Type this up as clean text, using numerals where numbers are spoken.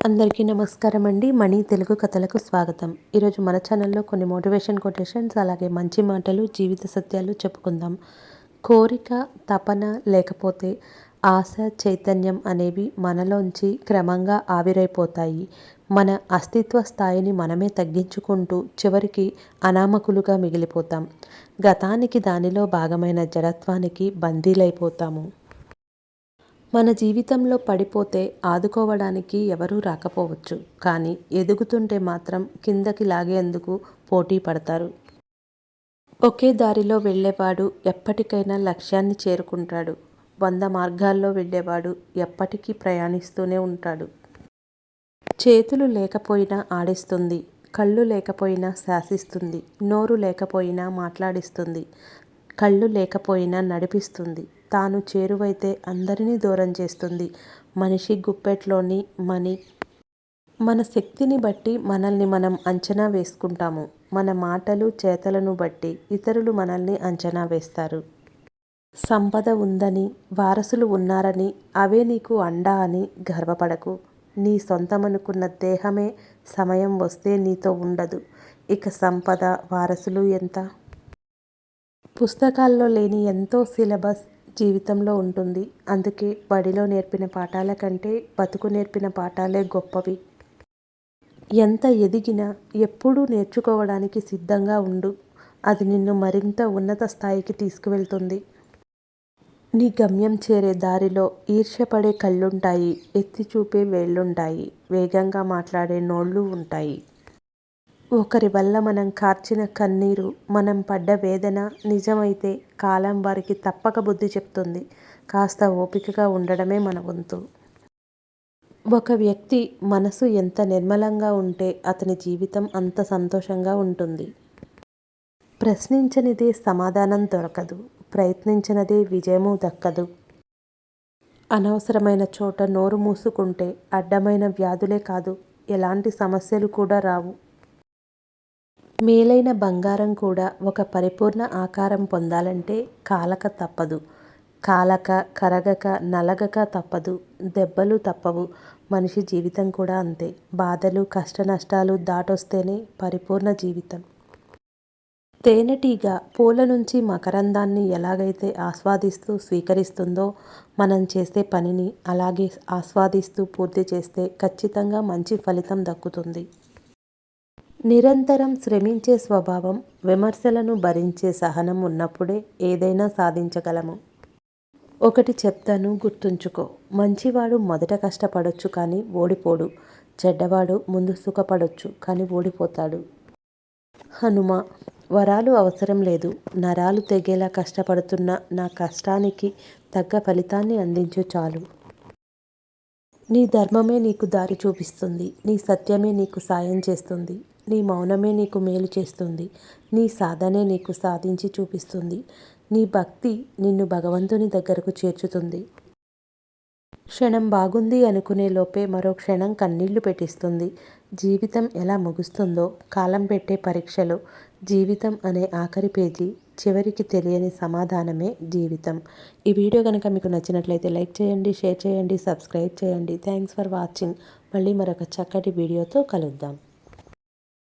అందరికీ నమస్కారం అండి. మనీ తెలుగు కథలకు స్వాగతం. ఈరోజు మన ఛానల్లో కొన్ని మోటివేషన్ కొటేషన్స్ అలాగే మంచి మాటలు జీవిత సత్యాలు చెప్పుకుందాం. కోరిక, తపన లేకపోతే ఆశ, చైతన్యం అనేవి మనలోంచి క్రమంగా ఆవిరైపోతాయి. మన అస్తిత్వ స్థాయిని మనమే తగ్గించుకుంటూ చివరికి అనామకులుగా మిగిలిపోతాం. గతానికి దానిలో భాగమైన జడత్వానికి బందీలైపోతాము. మన జీవితంలో పడిపోతే ఆదుకోవడానికి ఎవరూ రాకపోవచ్చు, కానీ ఎదుగుతుంటే మాత్రం కిందకి లాగేందుకు పోటీ పడతారు. ఒకే దారిలో వెళ్ళేవాడు ఎప్పటికైనా లక్ష్యాన్ని చేరుకుంటాడు. 100 మార్గాల్లో వెళ్ళేవాడు ఎప్పటికీ ప్రయాణిస్తూనే ఉంటాడు. చేతులు లేకపోయినా ఆడిస్తుంది, కళ్ళు లేకపోయినా శాసిస్తుంది, నోరు లేకపోయినా మాట్లాడిస్తుంది, కళ్ళు లేకపోయినా నడిపిస్తుంది, తాను చేరువైతే అందరినీ దూరం చేస్తుంది. మనిషి గుప్పెట్లోని మణి. మన శక్తిని బట్టి మనల్ని మనం అంచనా వేసుకుంటాము. మన మాటలు చేతలను బట్టి ఇతరులు మనల్ని అంచనా వేస్తారు. సంపద ఉందని, వారసులు ఉన్నారని, అవే నీకు అండా అని గర్వపడకు. నీ సొంతమనుకున్న దేహమే సమయం వస్తే నీతో ఉండదు. ఇక సంపద, వారసులు ఎంత? పుస్తకాల్లో లేని ఎంతో సిలబస్ జీవితంలో ఉంటుంది. అందుకే బడిలో నేర్పిన పాఠాల కంటే బతుకు నేర్పిన పాఠాలే గొప్పవి. ఎంత ఎదిగినా ఎప్పుడూ నేర్చుకోవడానికి సిద్ధంగా ఉండు. అది నిన్ను మరింత ఉన్నత స్థాయికి తీసుకువెళ్తుంది. నీ గమ్యం చేరే దారిలో ఈర్ష్యపడే కళ్ళుంటాయి, ఎత్తి చూపే వేళ్ళుంటాయి, వేగంగా మాట్లాడే నోళ్ళు ఉంటాయి. ఒకరి వల్ల మనం కార్చిన కన్నీరు, మనం పడ్డ వేదన నిజమైతే కాలం వారికి తప్పక బుద్ధి చెప్తుంది. కాస్త ఓపికగా ఉండడమే మన వంతు. ఒక వ్యక్తి మనసు ఎంత నిర్మలంగా ఉంటే అతని జీవితం అంత సంతోషంగా ఉంటుంది. ప్రశ్నించనిదే సమాధానం దొరకదు, ప్రయత్నించినదే విజయము దక్కదు. అనవసరమైన చోట నోరు మూసుకుంటే అడ్డమైన వ్యాధులే కాదు, ఎలాంటి సమస్యలు కూడా రావు. మేలైన బంగారం కూడా ఒక పరిపూర్ణ ఆకారం పొందాలంటే కాలక తప్పదు. కాలక, కరగక, నలగక తప్పదు. దెబ్బలు తప్పవు. మనిషి జీవితం కూడా అంతే. బాధలు, కష్ట నష్టాలు దాటొస్తేనే పరిపూర్ణ జీవితం. తేనెటీగ పూల నుంచి మకరందాన్ని ఎలాగైతే ఆస్వాదిస్తూ స్వీకరిస్తుందో, మనం చేసే పనిని అలాగే ఆస్వాదిస్తూ పూర్తి చేస్తే ఖచ్చితంగా మంచి ఫలితం దక్కుతుంది. నిరంతరం శ్రమించే స్వభావం, విమర్శలను భరించే సహనం ఉన్నప్పుడే ఏదైనా సాధించగలము. ఒకటి చెప్తాను, గుర్తుంచుకో. మంచివాడు మొదట కష్టపడొచ్చు కానీ ఓడిపోడు. చెడ్డవాడు ముందు సుఖపడొచ్చు కానీ ఓడిపోతాడు. హనుమ. వరాలు అవసరం లేదు, నరాలు తెగేలా కష్టపడుతున్న నా కష్టానికి తగ్గ ఫలితాన్ని అందించు చాలు. నీ ధర్మమే నీకు దారి చూపిస్తుంది. నీ సత్యమే నీకు సాయం చేస్తుంది. నీ మౌనమే నీకు మేలు చేస్తుంది. నీ సాధనే నీకు సాధించి చూపిస్తుంది. నీ భక్తి నిన్ను భగవంతుని దగ్గరకు చేర్చుతుంది. క్షణం బాగుంది అనుకునే లోపే మరో క్షణం కన్నీళ్లు పెట్టిస్తుంది. జీవితం ఎలా ముగుస్తుందో కాలం పెట్టే పరీక్షలో జీవితం అనే ఆఖరి పేజీ, చివరికి తెలియని సమాధానమే జీవితం. ఈ వీడియో కనుక మీకు నచ్చినట్లయితే లైక్ చేయండి, షేర్ చేయండి, సబ్స్క్రైబ్ చేయండి. Thanks for watching. మళ్ళీ మరొక చక్కటి వీడియోతో కలుద్దాం.